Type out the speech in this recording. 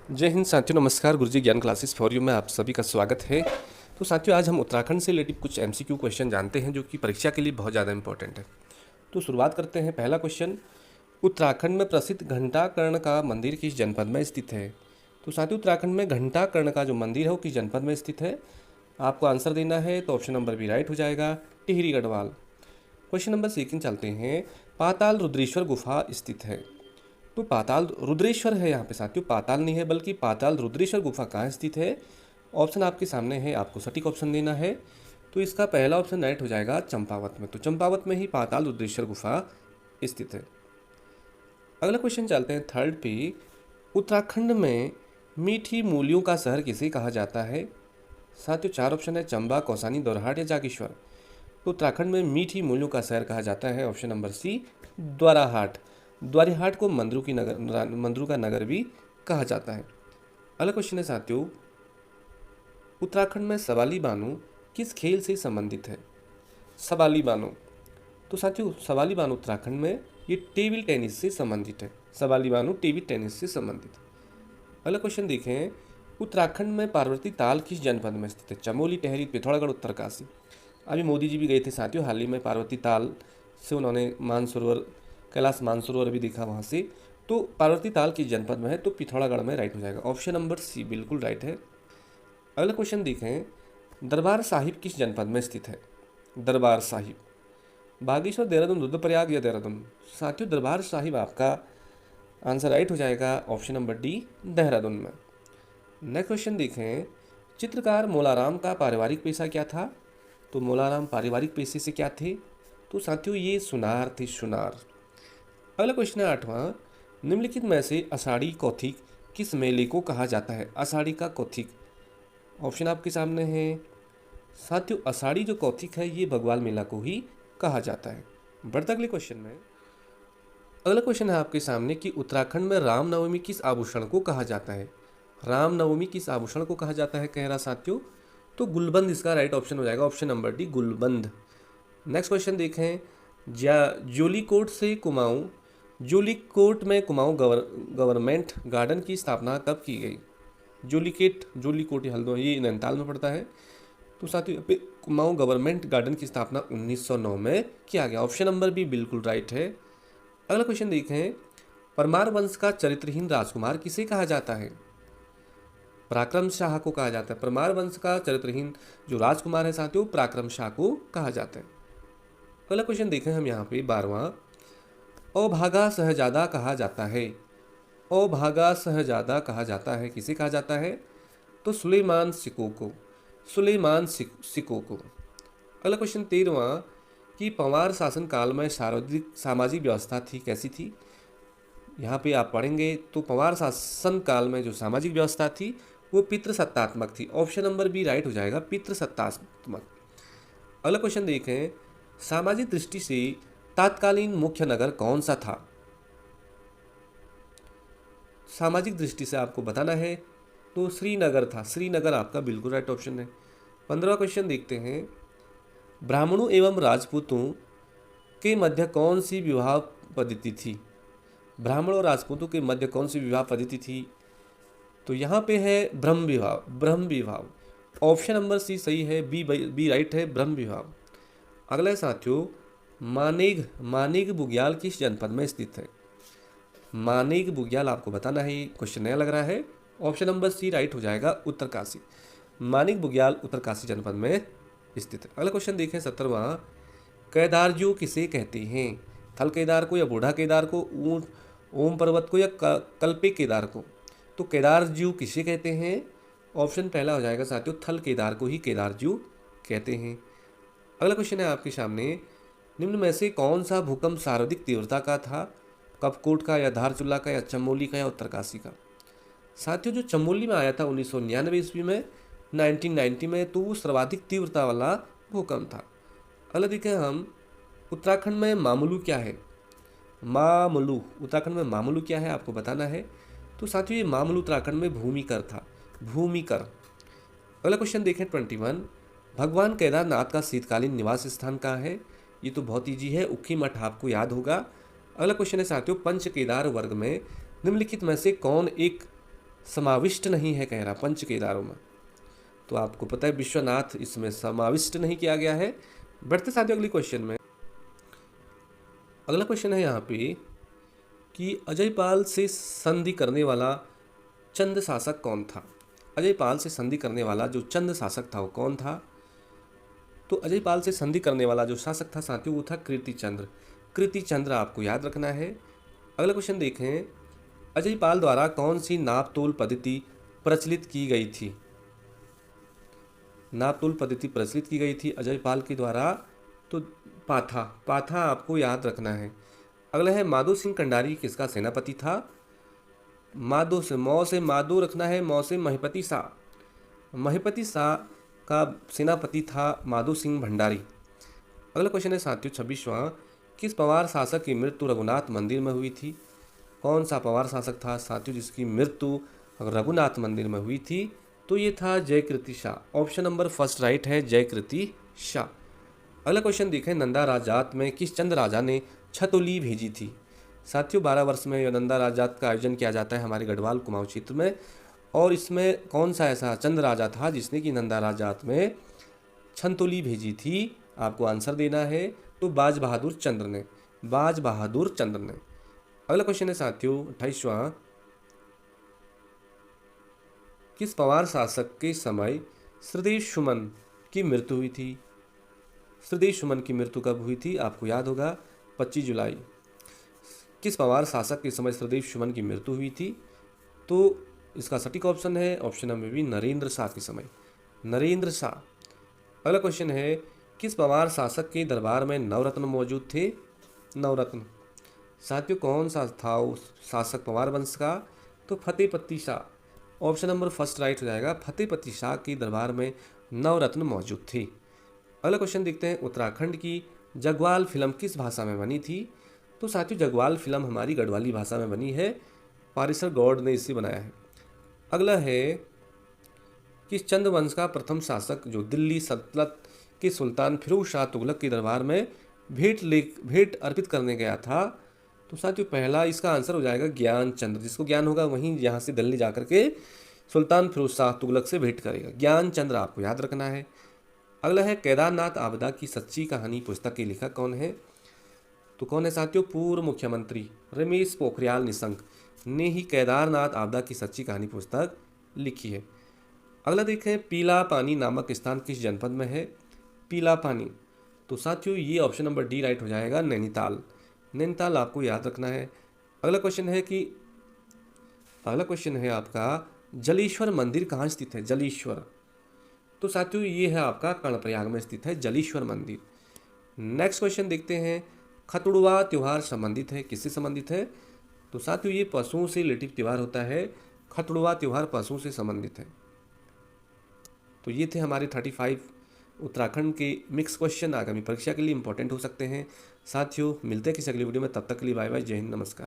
जय हिंद साथियों, नमस्कार। गुरुजी ज्ञान क्लासेस फॉर यू में आप सभी का स्वागत है। तो साथियों, आज हम उत्तराखंड से रिलेटेड कुछ एमसीक्यू क्वेश्चन जानते हैं जो कि परीक्षा के लिए बहुत ज़्यादा इंपॉर्टेंट है। तो शुरुआत करते हैं। पहला क्वेश्चन, उत्तराखंड में प्रसिद्ध घंटाकर्ण का मंदिर किस जनपद में स्थित है? तो साथियों, उत्तराखंड में घंटाकर्ण का जो मंदिर है वो किस जनपद में स्थित है? आपको आंसर देना है, तो ऑप्शन नंबर बी राइट हो जाएगा, Tehri Garhwal. Question number second चलते हैं। पाताल रुद्रेश्वर गुफा स्थित है। तो पाताल रुद्रेश्वर है यहाँ पे साथियों, पाताल नहीं है बल्कि पाताल रुद्रेश्वर गुफा कहाँ स्थित है? ऑप्शन आपके सामने है, आपको सटीक ऑप्शन देना है। तो इसका पहला ऑप्शन राइट हो जाएगा चंपावत में। तो चंपावत में ही पाताल रुद्रेश्वर गुफा स्थित है। अगला क्वेश्चन चलते हैं थर्ड पे। उत्तराखंड में मीठी मूलियों का शहर किसे कहा जाता है? साथियों, चार ऑप्शन है, चंबा, कौसानी, दोरहाट या जागेश्वर। तो उत्तराखंड में मीठी मूलियों का शहर कहा जाता है ऑप्शन नंबर सी, द्वाराहाट। द्वारिहाट को मंदरू का नगर भी कहा जाता है। अगला क्वेश्चन है साथियों, उत्तराखंड में सवाली बानो किस खेल से संबंधित है? सवाली बानो। तो साथियों, सवाली बानो उत्तराखंड में ये टेबल टेनिस से संबंधित है। सवाली बानो टेबल टेनिस से संबंधित है। अगला क्वेश्चन देखें, उत्तराखंड में पार्वती ताल किस जनपद में स्थित है? चमोली, टिहरी, पिथौरागढ़, उत्तरकाशी। अभी मोदी जी भी गए थे साथियों हाल ही में पार्वती ताल से, उन्होंने मानसरोवर, कैलाश मानसरोवर भी देखा वहाँ से। तो पार्वती ताल किस जनपद में है? तो पिथौरागढ़ में राइट हो जाएगा, ऑप्शन नंबर सी बिल्कुल राइट है। अगला क्वेश्चन देखें, दरबार साहिब किस जनपद में स्थित है? दरबार साहिब, बागेश्वर, देहरादून, रुद्रप्रयाग या देहरादून। साथियों, दरबार साहिब आपका आंसर राइट हो जाएगा, ऑप्शन नंबर डी देहरादून में। नेक्स्ट क्वेश्चन देखें, चित्रकार मोलाराम का पारिवारिक पेशा क्या था? तो मोलाराम पारिवारिक पेशे से क्या थे? तो साथियों, ये सुनार थे, सुनार। अगला क्वेश्चन है आठवां, निम्नलिखित में से आषाढ़ी कौथिक किस मेले को कहा जाता है? आषाढ़ी का कौथिक, ऑप्शन आपके सामने है साथियों। आषाढ़ी जो कौथिक है ये भगवाल मेला को ही कहा जाता है। बढ़ते अगले क्वेश्चन में। अगला क्वेश्चन है आपके सामने कि उत्तराखंड में रामनवमी किस आभूषण को कहा जाता है? रामनवमी किस आभूषण को कहा जाता है कह रहा साथियों? तो गुलबंद इसका राइट ऑप्शन हो जाएगा, ऑप्शन नंबर डी गुलबंद। नेक्स्ट क्वेश्चन देखें, जोलीकोट से कुमाऊं, जोलीकोट में कुमाऊं गवर्नमेंट गार्डन की स्थापना कब की गई? जोलीकोट ये हल्द्वानी, ये नैनीताल में पड़ता है। तो साथियों, यहाँ पे कुमाऊं गवर्नमेंट गार्डन की स्थापना 1909 में किया गया, ऑप्शन नंबर बी बिल्कुल राइट है। अगला क्वेश्चन देखें, परमार वंश का चरित्रहीन राजकुमार किसे कहा जाता है? पराक्रम शाह को कहा जाता है। परमार वंश का चरित्रहीन जो राजकुमार है साथियों, पराक्रम शाह को कहा जाता है। अगला क्वेश्चन देखें हम यहाँ पे 12वां, अभागा शहजादा कहा जाता है। अभागा शहजादा कहा जाता है, किसे कहा जाता है? तो सुलेमान सिको को, सुलेमान सिको को। अगला क्वेश्चन 13वां, कि पंवार शासन काल में सार्वजनिक सामाजिक व्यवस्था थी, कैसी थी? यहाँ पे आप पढ़ेंगे तो पंवार शासन काल में जो सामाजिक व्यवस्था थी वो पितृसत्तात्मक थी, ऑप्शन नंबर बी राइट हो जाएगा, पितृसत्तात्मक। अगला क्वेश्चन देखें, सामाजिक दृष्टि से तत्कालीन मुख्य नगर कौन सा था? सामाजिक दृष्टि से आपको बताना है, तो श्रीनगर था, श्रीनगर आपका बिल्कुल राइट ऑप्शन है। 15वां क्वेश्चन देखते हैं, ब्राह्मणों एवं राजपूतों के मध्य कौन सी विवाह पद्धति थी? ब्राह्मण और राजपूतों के मध्य कौन सी विवाह पद्धति थी? तो यहाँ पे है ब्रह्म विवाह, ब्रह्म विवाह, ऑप्शन नंबर सी सही है, बी राइट है, ब्रह्म विवाह। अगला साथियों, मानेग, मानेग बुग्याल किस जनपद में स्थित है? मानेग बुग्याल आपको बताना है, क्वेश्चन नया लग रहा है, ऑप्शन नंबर सी राइट हो जाएगा, उत्तरकाशी। मानिक बुग्याल उत्तरकाशी जनपद में स्थित है। अगला क्वेश्चन देखें 17वां, केदारजू किसे कहते हैं? थल केदार को या बूढ़ा केदार को, ओम पर्वत को या कल्पे केदार को? तो केदारजू किसे कहते हैं? ऑप्शन पहला हो जाएगा साथियों, थल केदार को ही केदारजू कहते हैं। अगला क्वेश्चन है आपके सामने, निम्न में से कौन सा भूकंप सर्वाधिक तीव्रता का था? कपकोट का या धारचूला का या चमोली का या उत्तरकाशी का? साथियों, जो चमोली में आया था 1999 ईस्वी में, 1990 में, तो वो सर्वाधिक तीव्रता वाला भूकंप था। अगला देखें हम, उत्तराखंड में मामूलू क्या है? मामूलू, उत्तराखंड में मामूलू क्या है आपको बताना है। तो साथियों, ये मामूलू उत्तराखंड में भूमिकर था, भूमिकर। अगला क्वेश्चन देखें 21, भगवान केदारनाथ का शीतकालीन निवास स्थान कहाँ है? ये तो बहुत ईजी है, उखी मठ आपको याद होगा। अगला क्वेश्चन है साथियों, पंच केदार वर्ग में निम्नलिखित में से कौन एक समाविष्ट नहीं है कह रहा पंच केदारों में। तो आपको पता है विश्वनाथ इसमें समाविष्ट नहीं किया गया है। बढ़ते साथियों अगली क्वेश्चन में। अगला क्वेश्चन है यहाँ पे कि अजयपाल से संधि करने वाला चंद शासक कौन था। अजयपाल से संधि करने वाला जो चंद शासक था वो कौन था। तो अजयपाल से संधि करने वाला जो शासक था साथियों वो था कीर्तिचंद्र। कीर्तिचंद्र आपको याद रखना है। अगला क्वेश्चन देखें, अजयपाल द्वारा कौन सी नापतोल पद्धति प्रचलित की गई थी। नापतोल पद्धति प्रचलित की गई थी अजयपाल के द्वारा, तो पाथा। पाथा आपको याद रखना है। अगला है माधो सिंह कंडारी किसका सेनापति था। माधो से मौ से माधो रखना है, मौ से महिपति शाह। महिपति शाह का सेनापति था माधो सिंह भंडारी। अगला क्वेश्चन है साथियों 26वां, किस पवार शासक की मृत्यु रघुनाथ मंदिर में हुई थी। कौन सा पवार शासक था साथियों जिसकी मृत्यु रघुनाथ मंदिर में हुई थी। तो ये था Jaykriti Shah. Option number first right है जयकृति शाह। अगला क्वेश्चन देखें, नंदा राजात में किस चंद राजा ने छतोली भेजी थी। साथियों 12 वर्ष में यह नंदा राजात का आयोजन किया जाता है हमारे गढ़वाल कुमाऊं क्षेत्र में, और इसमें कौन सा ऐसा चंद राजा था जिसने कि नंदा राजात में छतोली भेजी थी। आपको आंसर देना है। तो बाज बहादुर चंद्र ने। बाज बहादुर चंद्र ने। अगला क्वेश्चन है साथियों 28वां, किस पवार शासक के समय श्रीदेव सुमन की मृत्यु हुई थी। श्रीदेव सुमन की मृत्यु कब हुई थी आपको याद होगा 25 जुलाई। किस पवार शासक के समय श्रीदेव सुमन की मृत्यु हुई थी। तो इसका सटीक ऑप्शन है option number B Narendra Shah के समय। नरेंद्र शाह। अगला क्वेश्चन है, किस पवार शासक के दरबार में नवरत्न मौजूद थे। नवरत्न। साथियों कौन सा था उस शासक पवार वंश का। तो Fatehpati Shah. Option number first right हो जाएगा। फतेहपति शाह के दरबार में नवरत्न मौजूद थी। अगला क्वेश्चन देखते हैं, उत्तराखंड की जगवाल फिल्म किस भाषा में बनी थी। तो साथियों जगवाल फिल्म हमारी गढ़वाली भाषा में बनी है। पारिसर गौड़ ने इसे बनाया है। अगला है, किस चंद वंश का प्रथम शासक जो दिल्ली सल्तनत के सुल्तान फिरोज शाह तुगलक के दरबार में भेंट अर्पित करने गया था। तो साथियों पहला इसका आंसर हो जाएगा ज्ञानचंद्र। जिसको ज्ञान होगा वहीं यहाँ से दिल्ली जाकर के सुल्तान फिरोज शाह तुगलक से भेंट करेगा। ज्ञानचंद्र आपको याद रखना है। अगला है, केदारनाथ आपदा की सच्ची कहानी पुस्तक के लेखक कौन है। तो कौन है साथियों, पूर्व मुख्यमंत्री रमेश पोखरियाल निशंक ने ही केदारनाथ आपदा की सच्ची कहानी पुस्तक लिखी है। अगला देखें, पीला पानी नामक स्थान किस जनपद में है। पीला पानी। तो साथियों ये ऑप्शन नंबर डी राइट हो जाएगा नैनीताल। नैनीताल आपको याद रखना है। अगला क्वेश्चन है आपका, जलेश्वर मंदिर कहाँ स्थित है। जलेश्वर। तो साथियों ये है आपका कर्णप्रयाग में स्थित है जलेश्वर मंदिर। नेक्स्ट क्वेश्चन देखते हैं, खतुड़वा त्यौहार संबंधित है किससे संबंधित है। तो साथियों ये पशुओं से रिलेटिव त्यौहार होता है। खतुड़वा त्यौहार पशुओं से संबंधित है। तो ये थे हमारे 35 उत्तराखंड के मिक्स क्वेश्चन आगामी परीक्षा के लिए इंपॉर्टेंट हो सकते हैं। साथियों मिलते हैं किसी अगली वीडियो में, तब तक के लिए बाय बाय, जय हिंद, नमस्कार।